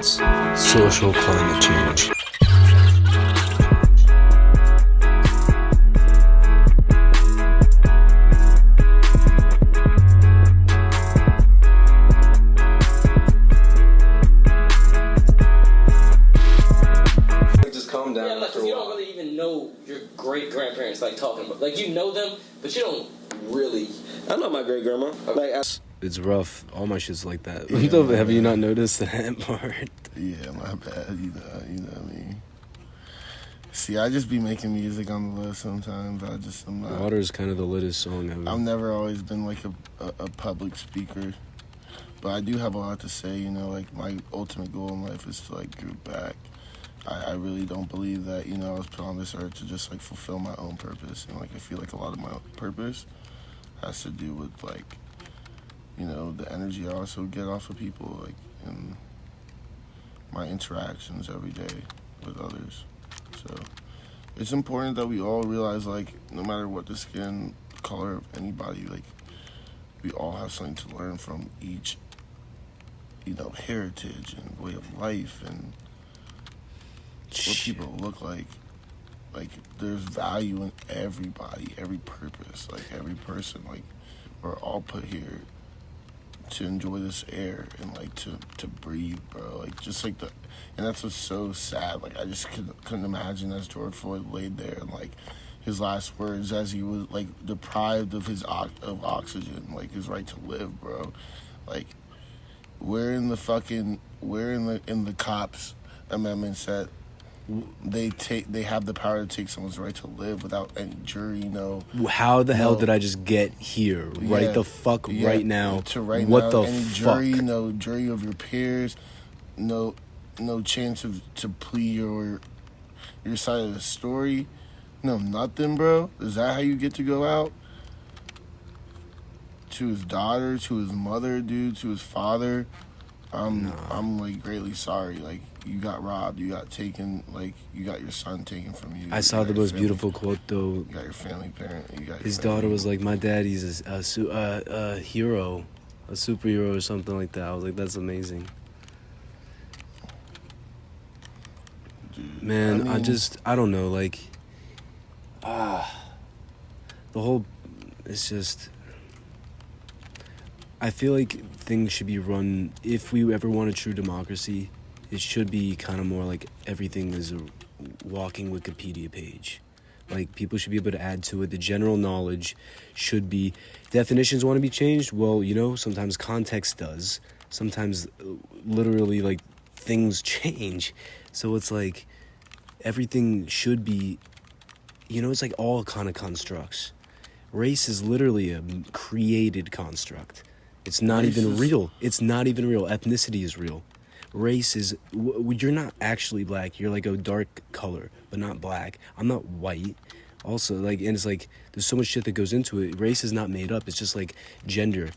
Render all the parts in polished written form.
science, social climate change. Just calm down. Yeah, like, cause you don't really even know your great grandparents, like talking about, like you know them, but you don't really. I know my great grandma. Like, It's rough. All my shit's like that. Yeah, Have you not noticed that part? Yeah, my bad. You know me. See, I just be making music on the list sometimes. I'm not. Water is kind of the littest song ever. I've never always been like a public speaker, but I do have a lot to say. You know, like my ultimate goal in life is to like give back. I really don't believe that, you know, I was put on this earth to just like fulfill my own purpose. And like I feel like a lot of my purpose has to do with like, you know, the energy I also get off of people, like in my interactions every day with others. So it's important that we all realize, like, no matter what the skin color of anybody, like, we all have something to learn from each, you know, heritage and way of life and what people look like. Like, there's value in everybody, every purpose, like every person. Like, we're all put here to enjoy this air and like to breathe, bro. Like, just like and that's what's so sad. Like, I just couldn't imagine as George Floyd laid there and like his last words as he was like deprived of his of oxygen, like his right to live, bro. Like, where in the cops amendments that they have the power to take someone's right to live without any jury, How the hell did I just get here? Right the fuck right now. To right what now, the any fuck? jury, no jury of your peers, no chance to plead your side of the story. No, nothing, bro. Is that how you get to go out? To his daughter, to his mother, dude, to his father. I'm like greatly sorry. Like, you got robbed, you got taken, like you got your son taken from you. I saw the most beautiful quote though. You got your family parent. His daughter was like, "My daddy's a hero, a superhero or something like that." I was like, "That's amazing." Dude, Man, I don't know, like, the whole, it's just, I feel like things should be run, if we ever want a true democracy, it should be kind of more like everything is a walking Wikipedia page. Like, people should be able to add to it. The general knowledge should be, definitions want to be changed. Well, you know, sometimes context does. Sometimes literally, like, things change. So it's like, everything should be, you know, it's like all kind of constructs. Race is literally a created construct. It's not even real. It's not even real. Ethnicity is real. Race is, you're not actually black. You're like a dark color, but not black. I'm not white. Also, like, and it's like, there's so much shit that goes into it. Race is not made up. It's just like gender.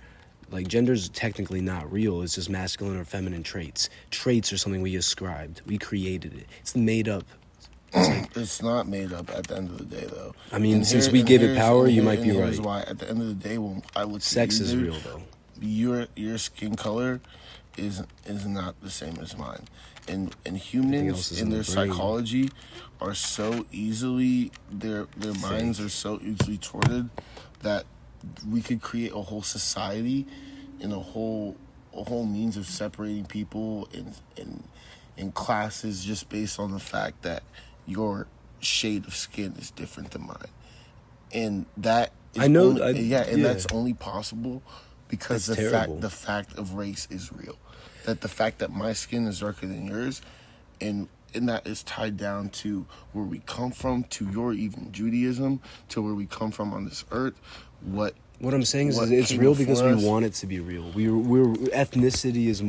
Like, gender's technically not real. It's just masculine or feminine traits. Traits are something we ascribed. We created it. It's made up. It's not made up at the end of the day, though. I mean, since we gave it power, you might be right. Here's why. At the end of the day, when I look at sex you, is dude, real, though. Your skin color is not the same as mine, and humans in their psychology are so easily their minds are so easily tortured that we could create a whole society and a whole means of separating people in classes just based on the fact that your shade of skin is different than mine, and that is that's only possible because the fact of race is real. That the fact that my skin is darker than yours, and that is tied down to where we come from, to your even Judaism, to where we come from on this earth. What I'm saying is it's real because we want it to be real. We're ethnicity is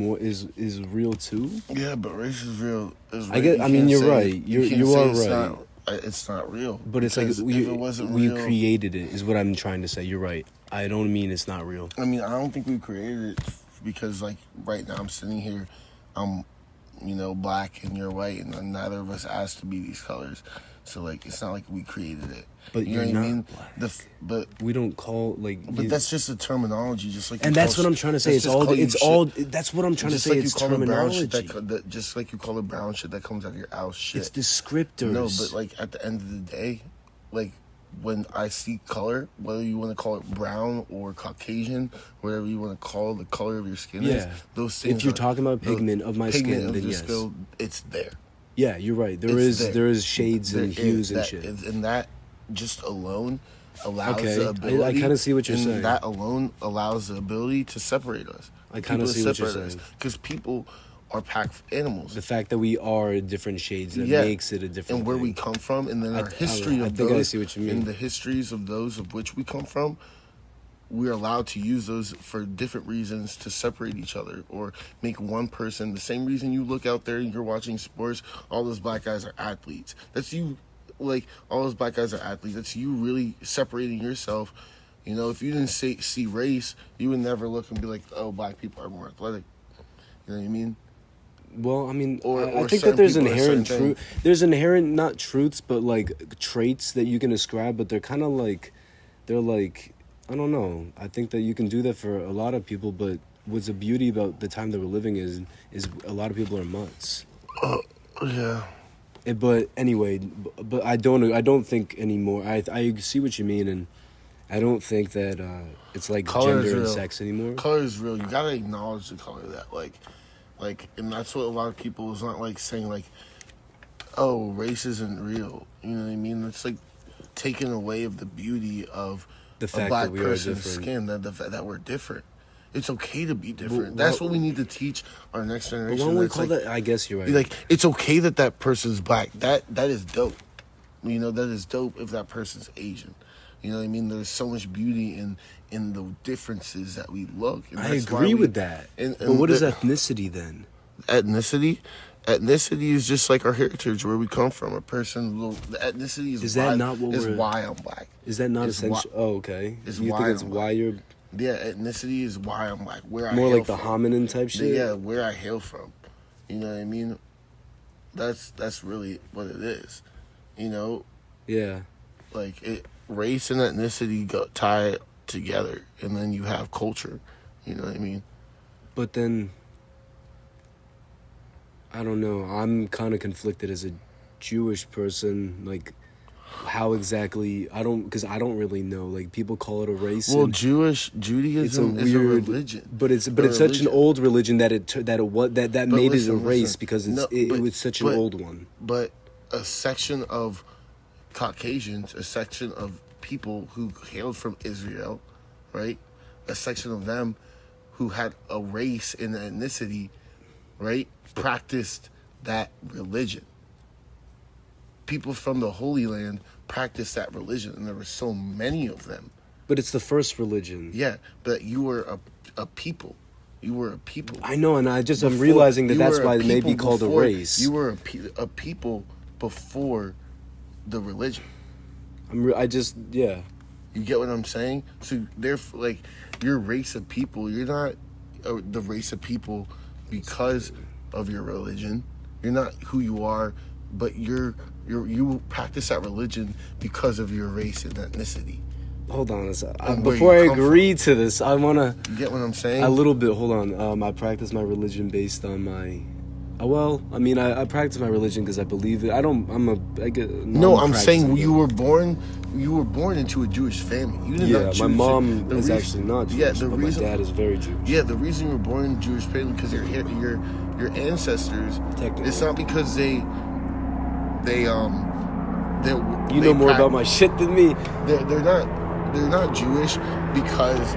real too. Yeah, but race is real. I mean, you're right. You are right. It's not real. But it's like we created it, is what I'm trying to say. You're right. I don't mean it's not real. I mean, I don't think we created it because, like, right now I'm sitting here, I'm, you know, black and you're white, and neither of us asked to be these colors. So like, it's not like we created it. But you know you're what I not mean? black. But We don't call like. that's just a terminology, just like. And that's what I'm trying to say. It's all. That's what I'm trying to say. It's terminology. Just like you call it brown shit that comes out of your house shit. It's descriptors. No, but like at the end of the day, like when I see color, whether you want to call it brown or Caucasian, whatever you want to call the color of your skin is, those things. If you're talking about pigment of my skin, then yes, it's there. Yeah, you're right. There is shades and hues and shit. And that just alone allows the ability. I kind of see what you're saying. That alone allows the ability to separate us. I kind of see what you're saying. Because people are pack animals. The fact that we are different shades that makes it a different. And where thing. we come from, and then our history I think I see what you mean. And the histories of those of which we come from, we're allowed to use those for different reasons to separate each other or make one person. The same reason you look out there and you're watching sports, all those black guys are athletes. That's you. Like, all those black guys are athletes. That's you really separating yourself. You know, if you didn't see race, you would never look and be like, oh, black people are more athletic. You know what I mean? Well, I mean, or I think that there's inherent truth. There's inherent, not truths, but like traits that you can ascribe, but they're kind of like, I don't know. I think that you can do that for a lot of people, but what's the beauty about the time that we're living is a lot of people are mutts. Yeah. But anyway, but I don't think anymore. I see what you mean, and I don't think that it's like color gender and sex anymore. Color is real. You gotta acknowledge the color of that, like, and that's what a lot of people is not like saying like, oh, race isn't real. You know what I mean? It's like taking away of the beauty of the fact a black that we person's are different. skin. That we're different. It's okay to be different. That's what we need to teach our next generation. But why don't we call that? I guess you're right. Like, it's okay that person's black. That is dope. You know, that is dope if that person's Asian. You know what I mean? There's so much beauty in the differences that we look. And I agree with that. But what is ethnicity then? Ethnicity is just like our heritage, where we come from. A person, the ethnicity is that not what why I'm black. Is that not essential? Oh, okay. You think it's why you're? Yeah, ethnicity is why I'm black. Where I more hail like the from. hominin type shit. Yeah, where I hail from. You know what I mean? That's really what it is. You know? Yeah. Like race and ethnicity tie together, and then you have culture. You know what I mean? But then, I don't know. I'm kind of conflicted as a Jewish person. Like, how exactly? Because I don't really know. Like, people call it a race. Well, Judaism is a religion, but it's such an old religion that made it a race because it was such an old one. But a section of Caucasians, a section of people who hailed from Israel, right? A section of them who had a race and ethnicity, right? Practiced that religion. People from the Holy Land practiced that religion, and there were so many of them. But it's the first religion. Yeah, but you were a people. You were a people. I know, and I'm realizing that's why it may be called a race. You were a people before the religion. Yeah. You get what I'm saying? So therefore, like, your race of people, you're not the race of people because of your religion. You're not who you are, but you practice that religion because of your race and ethnicity. Hold on a second. Before I agree to this, I want to... You get what I'm saying? A little bit. Hold on. I practice my religion based on my... Well, I mean, I practice my religion because I believe it. I'm saying you were born into a Jewish family. You did not Jewish. My mom is actually not Jewish, but my dad is very Jewish. Yeah, the reason you were born in a Jewish family because your ancestors. It's not because they you know more about my shit than me. They're not Jewish because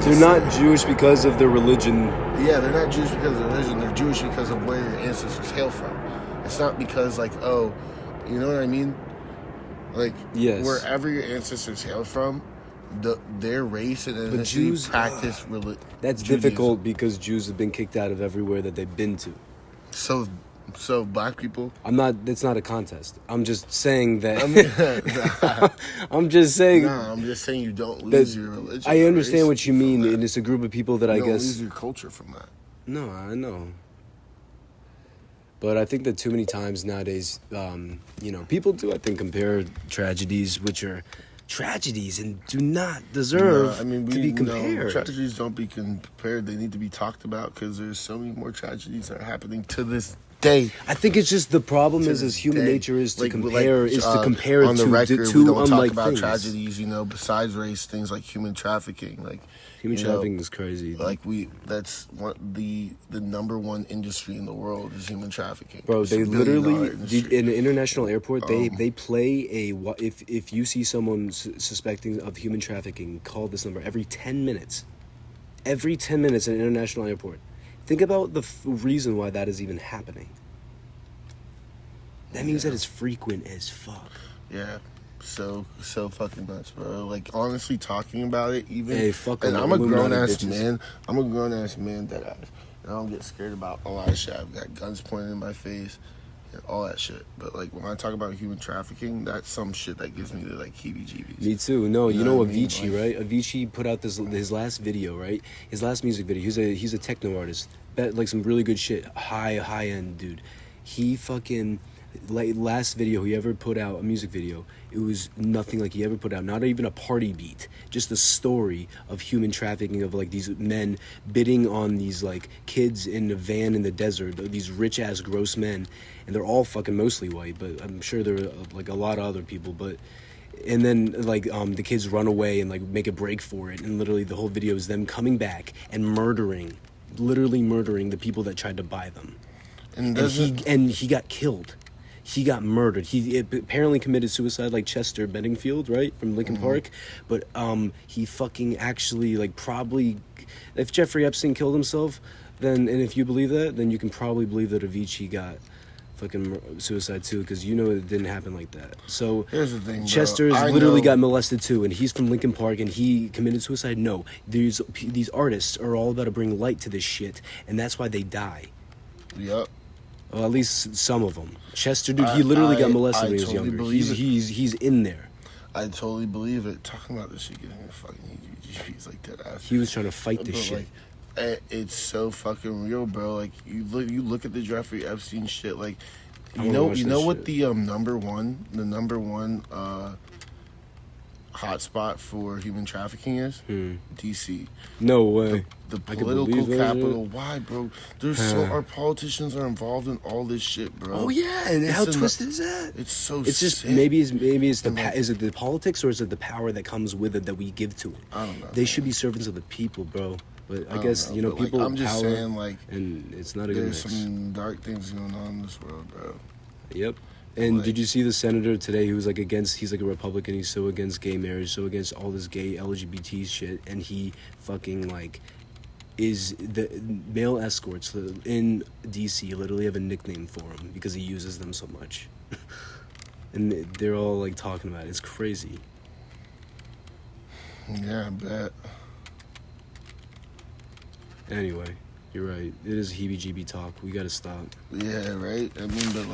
they're not Jewish because of their religion. Yeah, they're not Jewish because of their religion. They're Jewish because of where your ancestors hail from. It's not because, like, oh, you know what I mean? Like, yes. Wherever your ancestors hail from, their race and ethnicity practice religion. That's difficult because Jews have been kicked out of everywhere that they've been to. So black people. It's not a contest. I'm just saying that. I'm just saying. Nah, I'm just saying you don't lose your religion. I understand what you mean, and it's a group of people that I guess. You don't lose your culture from that. No, I know. But I think that too many times nowadays, people do, I think, compare tragedies, which are tragedies and do not deserve to be compared. Tragedies don't be compared. They need to be talked about because there's so many more tragedies that are happening to this day. I think it's just the problem is human nature is to compare on the record, to we don't talk unlike about things. tragedies, besides race, things like human trafficking, Human trafficking is crazy. That's the number one industry in the world is human trafficking. Bro, It's a they literally billion-dollar in an international airport. They play if you see someone suspecting of human trafficking, call this number every 10 minutes. Every 10 minutes at an international airport. Think about the reason why that is even happening. That means that it's frequent as fuck. Yeah. So fucking nuts, bro. Honestly, talking about it, even. Hey, fuck and them, I'm a grown ass bitches. man. I'm a grown ass man that and I don't get scared about a lot of shit. I've got guns pointed in my face and all that shit. But when I talk about human trafficking, that's some shit that gives me the heebie-jeebies. Me too. No, you know what I mean? Avicii, right? Avicii put out his last video, right? His last music video. He's a techno artist. Some really good shit. High end dude. He fucking last video he ever put out, a music video, it was nothing like he ever put out, not even a party beat, just a story of human trafficking, of these men bidding on these kids in a van in the desert, these rich ass gross men, and they're all fucking mostly white, but I'm sure there are a lot of other people, but and then the kids run away and make a break for it, and literally the whole video is them coming back and literally murdering the people that tried to buy them. And he got killed. He got murdered. He apparently committed suicide, like Chester Benningfield, right, from Lincoln Park. But he fucking actually probably, if Jeffrey Epstein killed himself, then, and if you believe that, then you can probably believe that Avicii got fucking suicide too, because it didn't happen like that. So here's the thing, bro. Chester literally got molested too, and he's from Lincoln Park, and he committed suicide. No, these artists are all about to bring light to this shit, and that's why they die. Yep. Well, at least some of them. Chester, dude, he literally got molested when he was younger. He's in there. I totally believe it. Talking about this shit, getting fucking he's that ass. He was trying to fight this shit. It's so fucking real, bro. You look at the Jeffrey Epstein shit. You know what the number one hotspot for human trafficking is? DC. No way. The political capital. Why, bro? Our politicians are involved in all this shit, bro. Oh yeah, and how twisted is that? It's so. It's just sick. maybe it's is it the politics, or is it the power that comes with it that we give to it? I don't know. They should be servants of the people, bro. But I guess people. I'm just power, saying, and it's not a good mix. There's some dark things going on in this world, bro. Yep. And did you see the senator today who was he's a Republican, he's so against gay marriage, so against all this gay LGBT shit, and he fucking is the male escorts in DC literally have a nickname for him because he uses them so much. And they're all talking about it. It's crazy. Yeah, I bet. Anyway, you're right. It is heebie-jeebie talk. We gotta stop. Yeah, right? I mean, but